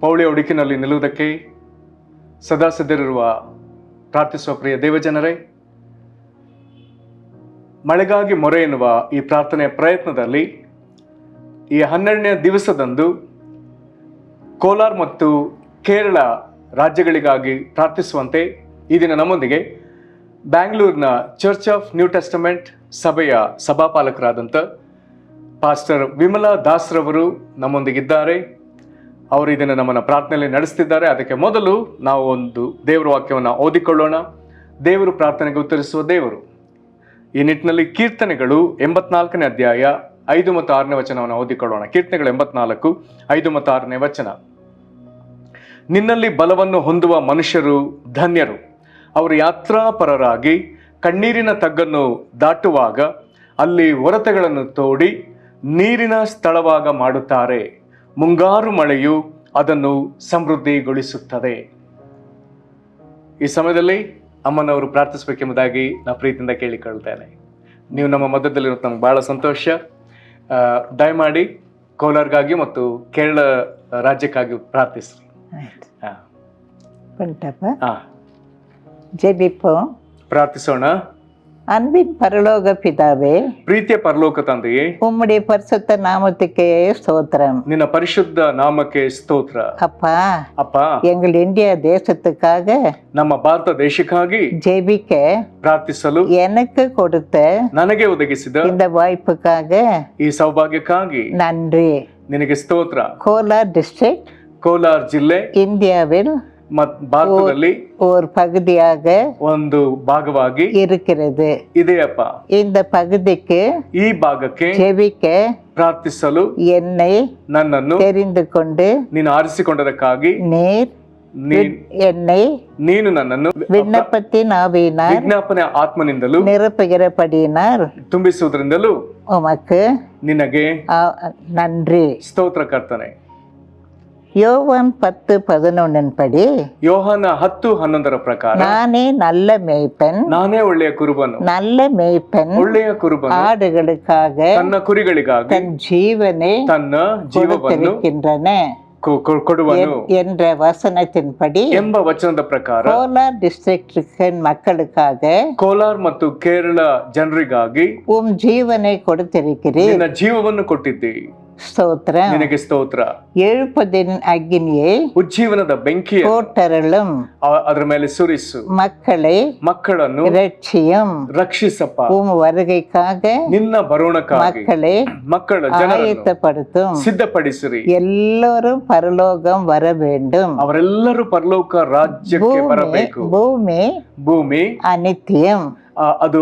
ಪೌಳಿಯ ಒಡುಕಿನಲ್ಲಿ ನಿಲ್ಲುವುದಕ್ಕೆ ಸದಾ ಸಿದ್ಧರಿರುವ ಪ್ರಾರ್ಥಿಸುವ ಪ್ರಿಯ ದೇವಜನರೇ, ಮಳೆಗಾಗಿ ಮೊರೆ ಎನ್ನುವ ಈ ಪ್ರಾರ್ಥನೆಯ ಪ್ರಯತ್ನದಲ್ಲಿ ಈ 12ನೇ ದಿವಸದಂದು ಕೋಲಾರ ಮತ್ತು ಕೇರಳ ರಾಜ್ಯಗಳಿಗಾಗಿ ಪ್ರಾರ್ಥಿಸುವಂತೆ ಈ ದಿನ ನಮ್ಮೊಂದಿಗೆ ಬ್ಯಾಂಗ್ಳೂರಿನ ಚರ್ಚ್ ಆಫ್ ನ್ಯೂ ಟೆಸ್ಟಮೆಂಟ್ ಸಭೆಯ ಸಭಾಪಾಲಕರಾದಂಥ ಪಾಸ್ಟರ್ ವಿಮಲಾ ದಾಸ್ರವರು ನಮ್ಮೊಂದಿಗಿದ್ದಾರೆ. ಅವರು ಇದನ್ನು ನಮ್ಮನ್ನು ಪ್ರಾರ್ಥನೆಯಲ್ಲಿ ನಡೆಸ್ತಿದ್ದಾರೆ. ಅದಕ್ಕೆ ಮೊದಲು ನಾವು ಒಂದು ದೇವರ ವಾಕ್ಯವನ್ನು ಓದಿಕೊಳ್ಳೋಣ. ದೇವರು ಪ್ರಾರ್ಥನೆಗೆ ಉತ್ತರಿಸುವ ದೇವರು. ಈ ನಿಟ್ಟಿನಲ್ಲಿ ಕೀರ್ತನೆಗಳು 84ನೇ ಅಧ್ಯಾಯ 5 ಮತ್ತು 6ನೇ ವಚನವನ್ನು ಓದಿಕೊಳ್ಳೋಣ. ಕೀರ್ತನೆಗಳು 84, 5 ಮತ್ತು 6ನೇ ವಚನ. ನಿನ್ನಲ್ಲಿ ಬಲವನ್ನು ಹೊಂದುವ ಮನುಷ್ಯರು ಧನ್ಯರು. ಅವರು ಯಾತ್ರಾಪರರಾಗಿ ಕಣ್ಣೀರಿನ ತಗ್ಗನ್ನು ದಾಟುವಾಗ ಅಲ್ಲಿ ಒರತೆಗಳನ್ನು ತೋಡಿ ನೀರಿನ ಸ್ಥಳವಾಗ ಮಾಡುತ್ತಾರೆ. ಮುಂಗಾರು ಮಳೆಯು ಅದನ್ನು ಸಮೃದ್ಧಿಗೊಳಿಸುತ್ತದೆ. ಈ ಸಮಯದಲ್ಲಿ ಅಮ್ಮನವರು ಪ್ರಾರ್ಥಿಸಬೇಕೆಂಬುದಾಗಿ ನಾನು ಪ್ರೀತಿಯಿಂದ ಕೇಳಿಕೊಳ್ತೇನೆ. ನೀವು ನಮ್ಮ ಮಧ್ಯದಲ್ಲಿರೋದು ನಮ್ಗೆ ಬಹಳ ಸಂತೋಷ. ದಯಮಾಡಿ ಕೋಲಾರ್ಗಾಗಿ ಮತ್ತು ಕೇರಳ ರಾಜ್ಯಕ್ಕಾಗಿ ಪ್ರಾರ್ಥಿಸ್ರಿ. ಪ್ರಾರ್ಥಿಸೋಣ. அன்பின் பரலோக பிதாவே, ಪ್ರೀತಿಯ ಪರಲೋಕ ತಂದೆಯೇ, உம்முடைய பரிசுத்த நாமத்துக்கே ஸ்தோத்திரம். ನಿನ್ನ ಪರಿಶುದ್ಧ ನಾಮಕ್ಕೆ ಸ್ತೋತ್ರ. அப்பா, ಅಪ್ಪ, எங்கள் இந்தியா தேசத்துக்காக ನಮ್ಮ ಭಾರತ ದೇಶಕ್ಕಾಗಿ ஜெபிக்க ಪ್ರಾರ್ಥಿಸಲು எனக்கு கொடுத்த ನನಗೆ ಒದಗಿಸಿದ இந்த வாய்ப்புக்காக ಈ ಸೌಭಾಗ್ಯಕ್ಕಾಗಿ நன்றி. ನಿನಗೆ ಸ್ತೋತ್ರ. கோலார் டிஸ்ட்ரிக்ட் ಕೋಲಾರ ಜಿಲ್ಲೆ இந்தியாவில் ಭಾರತದಲ್ಲಿ ஒரு பகுதியாக ಒಂದು ಭಾಗವಾಗಿ இருக்கிறது. ಇದೆಯಪ್ಪ. இந்த பகுதிக்கு ಈ ಭಾಗಕ್ಕೆ ஜெபிக்க ಪ್ರಾರ್ಥಿಸಲು என்னை ನನ್ನನ್ನು தெரிந்து கொண்டு ನೀನು ಆರಿಸಿಕೊಂಡದಕ್ಕಾಗಿ என்னை ನೀನು ನನ್ನನ್ನು விண்ணப்பத்தின் ஆவியினால் ವಿಜ್ಞಾಪನೆ ಆತ್ಮನಿಂದಲೂ நிரப்புகிறபடியினால் ತುಂಬಿಸುವುದರಿಂದಲೂ உமக்கு ನಿನಗೆ நன்றி. ಸ್ತೋತ್ರ ಕರ್ತನೆ. யோவான் 10:11 படி ಯೋಹಾನ 10:11 ಪ್ರಕಾರ நானே நல்ல மேய்ப்பன், ನಾನೇ ಒಳ್ಳೆಯ ಕುರುಬನು. நல்ல மேய்ப்பன் ಒಳ್ಳೆಯ ಕುರುಬನು ஆடுகளுக்காக ತನ್ನ ಕುರಿಗಳಿಗಾಗಿ தன் ஜீவனை ತನ್ನ ಜೀವವನ್ನು கொடுத்திருக்கின்றன ಕೊಡುವನು என்ற வசனத்தின்படி ಎಂಬ ವಚನದ ಪ್ರಕಾರ கோலார் டிஸ்ட்ரிக்ட் மக்களுக்காக ಕೋಲಾರ್ ಮತ್ತು ಕೇರಳ ಜನರಿಗಾಗಿ உம் ஜீவனை கொடுத்திருக்கிறீர். ನಿನ್ನ ಜೀವವನ್ನು ಕೊಟ್ಟಿದ್ದಿ. ஸ்தோத்திரம். ನಿನಗೆ ಸ್ತೋತ್ರ. எழுப்பதின் அக்னியை ಉಜ್ಜೀವನದ ಬೆಂಕಿ போட்டருளும், ಅದರ ಮೇಲೆ ಸುರಿಸು. மக்களை ಮಕ್ಕಳನ್ನು ரட்சியும். ರಕ್ಷಿಸಪ್ಪ. உம் வருகைக்காக ನಿನ್ನ ಬರೋಣಕ್ಕಾಗಿ மக்களை ಮಕ್ಕಳ ಜನರನ್ನು ஆயத்தப்படுத்தும். ಸಿದ್ಧಪಡಿಸಿರಿ. எல்லோரும் பரலோகம் வர வேண்டும். ಅವರೆಲ್ಲರೂ ಪರಲೋಕ ರಾಜ್ಯಕ್ಕೆ ಬರಬೇಕು. பூமி ಭೂಮಿ அநித்தியம். ಅದು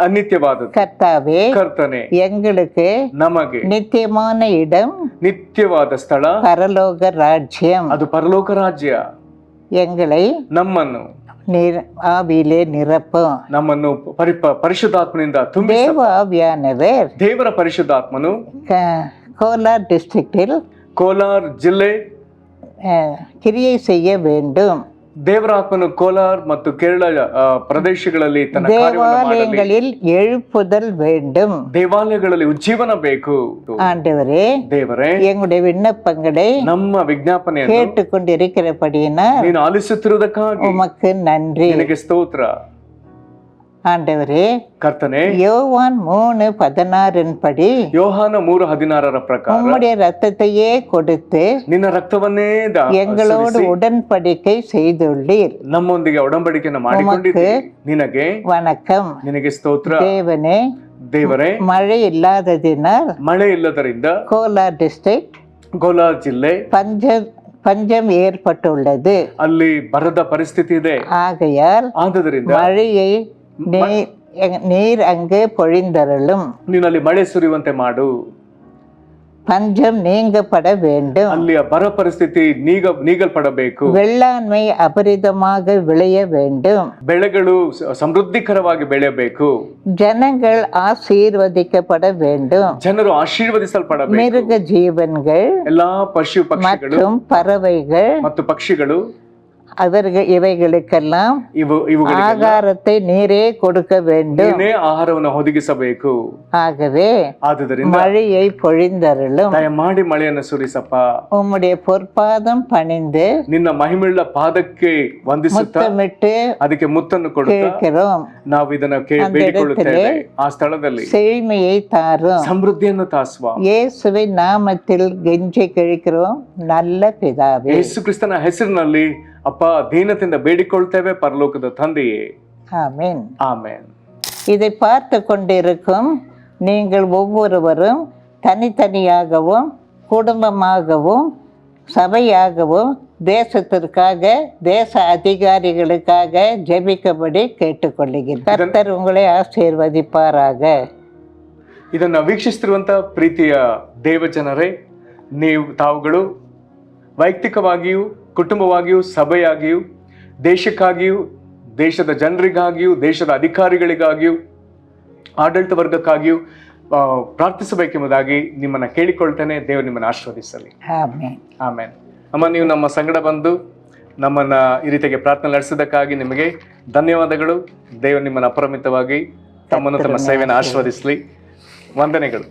ಅನಿತ್ಯವಾದದ್ದು. கர்த்தாவே, ಕರ್ತನೆ, எங்களுக்கு ನಮಗೆ நித்தியமான இடம் ನಿತ್ಯವಾದ ಸ್ಥಳ பரலோக ராஜ்யம். ಅದು ಪರಲೋಕ ರಾಜ್ಯ. எங்களை ನಮ್ಮನ್ನು ஆவியிலே நிரப்பும். ನಮ್ಮನ್ನು ಪರಿಶುದ್ಧಾತ್ಮನಿಂದ ತುಂಬಿ. தேவ ஆவியானவர் ದೇವರ ಪರಿಶುದ್ಧಾತ್ಮನು கோலார் டிஸ்ட்ரிக்டில் ಕೋಲಾರ್ ಜಿಲ್ಲೆ கிரியை செய்ய வேண்டும். ದೇವರ ಆತ್ಮನು ಕೋಲಾರ್ ಮತ್ತು ಕೇರಳ ಪ್ರದೇಶಗಳಲ್ಲಿ ತನ್ನ தேவாலயங்களில் எழுப்புதல் வேண்டும். ದೇವಾಲಯಗಳಲ್ಲಿ ಉಜ್ಜೀವನ ಬೇಕು. ஆண்டவரே, ದೇವರೇ, எங்களுடைய விண்ணப்பங்களை ನಮ್ಮ ವಿಜ್ಞಾಪನೆಯನ್ನು கேட்டுக்கொண்டிருக்கிறபடியினால் ನೀನು ಆಲಿಸುತ್ತಿರುವುದಕ್ಕಾಗಿ உமக்கு நன்றி. ನಿನಗೆ ಸ್ತೋತ್ರ. ஆண்டவரே, ಕರ್ತನೆ, யோவான் 3:16 படி ಯೋಹಾನ 3:16 ಪ್ರಕಾರ உம்முடைய ரத்தத்தையே கொடுத்து ನಿನ್ನ ರಕ್ತವನ್ನೇ எங்களோடு உடன்படிக்கை செய்துள்ளீர். ನಮ್ಮೊಂದಿಗೆ ಒಡಂಬಡಿಕೆಯನ್ನು ಮಾಡಿಕೊಂಡಿದ್ದೀರಿ. ನಿನಗೆ வணக்கம். ನಿನಗೆ ಸ್ತೋತ್ರ. தேவனே, ದೇವರೇ, மழை இல்லாததினால் ಮಳೆ ಇಲ್ಲದರಿಂದ கோலார் டிஸ்ட்ரிக்ட் ಕೋಲಾರ್ ಜಿಲ್ಲೆ பஞ்சம் ஏற்பட்டுள்ளது. ಅಲ್ಲಿ ಬರದ ಪರಿಸ್ಥಿತಿ ಇದೆ. ஆகையால் ಆದದರಿಂದ மழையை நீர் அங்கே பொழிந்தருளும். ನೀನು ಅಲ್ಲಿ ಮಳೆ ಸುರಿಯುವಂತೆ ಮಾಡು. பஞ்சம் நீங்கப்பட வேண்டும். ಅಲ್ಲಿಯ ಬರ ಪರಿಸ್ಥಿತಿ ನೀಗಲ್ಪಡಬೇಕು. வெள்ளாண்மை அபரிதமாக விளைய வேண்டும். ಬೆಳೆಗಳು ಸಮೃದ್ಧಿಕರವಾಗಿ ಬೆಳೆಯಬೇಕು. ஜனங்கள் ஆசீர்வதிக்கப்பட வேண்டும். ಜನರು ಆಶೀರ್ವದಿಸಲ್ಪಡಬೇಕು. மிருக ஜீவன்கள் ಎಲ್ಲಾ ಪಶು ಪಕ್ಷಿಗಳು மற்றும் பறவைகள் ಮತ್ತು ಪಕ್ಷಿಗಳು இவைகளுக்கெல்லாம் ಇವುಗಳಿಗೆ ஆகாரத்தை நீரே கொடுக்க வேண்டும். ನೀನೇ ಆಹಾರವನ್ನು ಒದಗಿಸಬೇಕು. ஆகவே ಆದುದರಿಂದ மழையை பொழிந்தருளும். ದಯಮಾಡಿ ಮಳೆಯನ್ನು ಸುರಿಸಪ್ಪ. உம்முடைய பொற்பாதம் பணிந்து ನಿನ್ನ ಮಹಿಮೆಯುಳ್ಳ ಪಾದಕ್ಕೆ ವಂದಿಸುತ್ತಾ முத்தமிட்டு ಅದಕ್ಕೆ ಮುತ್ತನ್ನು ಕೊಡುತ್ತಾ கேட்கிறோம். ನಾವು ಇದನ್ನು ಬೇಡಿಕೊಳ್ಳುತ್ತೇವೆ. ಆ ಸ್ಥಳದಲ್ಲಿ செழுமையை தாரும். ಸಮೃದ್ಧಿಯನ್ನು ತಾಸುವ. இயேசுவின் நாமத்தில் கெஞ்சி கேட்கிறோம் நல்ல பிதாவே. ಯೇಸು ಕ್ರಿಸ್ತನ ಹೆಸರಿನಲ್ಲಿ ಅಪ್ಪ ದೀನತೆಯಿಂದ ಬೇಡಿಕೊಳ್ತೇವೆ ಪರಲೋಕದ ತಂದೆಯೇ. ஆமென். ಆಮೆನ್. இதை பார்த்து கொண்டிருக்கும் நீங்கள் ஒவ்வொருவரும் தனித்தனியாகவும் குடும்பமாகவும் சபையாகவும் தேசத்திற்காக தேச அதிகாரிகளுக்காக ஜெபிக்கும்படி கேட்டுக்கொள்கிறேன். கர்த்தர் உங்களை ஆசீர்வதிப்பாராக. ಇದನ್ನು ವೀಕ್ಷಿಸ್ತಿರುವಂತ ಪ್ರೀತಿಯ ದೇವಜನರೇ, ತಾವುಗಳು ವೈಯಕ್ತಿಕವಾಗಿಯೂ ಕುಟುಂಬವಾಗಿಯೂ ಸಭೆಯಾಗಿಯೂ ದೇಶಕ್ಕಾಗಿಯೂ ದೇಶದ ಜನರಿಗಾಗಿಯೂ ದೇಶದ ಅಧಿಕಾರಿಗಳಿಗಾಗಿಯೂ ಆಡಳಿತ ವರ್ಗಕ್ಕಾಗಿಯೂ ಪ್ರಾರ್ಥಿಸಬೇಕೆಂಬುದಾಗಿ ನಿಮ್ಮನ್ನು ಕೇಳಿಕೊಳ್ತೇನೆ. ದೇವರು ನಿಮ್ಮನ್ನು ಆಶೀರ್ವದಿಸಲಿ. ಆಮೆನ್. ಆಮೇನ್. ಅಮ್ಮ, ನೀವು ನಮ್ಮ ಸಂಗಡ ಬಂದು ನಮ್ಮನ್ನು ಈ ರೀತಿಯಾಗಿ ಪ್ರಾರ್ಥನೆ ನಡೆಸಿದ್ದಕ್ಕಾಗಿ ನಿಮಗೆ ಧನ್ಯವಾದಗಳು. ದೇವರು ನಿಮ್ಮನ್ನು ಅಪರಿಮಿತವಾಗಿ ತಮ್ಮನ್ನು ತಮ್ಮ ಸೇವೆಯನ್ನು ಆಶೀರ್ವದಿಸಲಿ. ವಂದನೆಗಳು.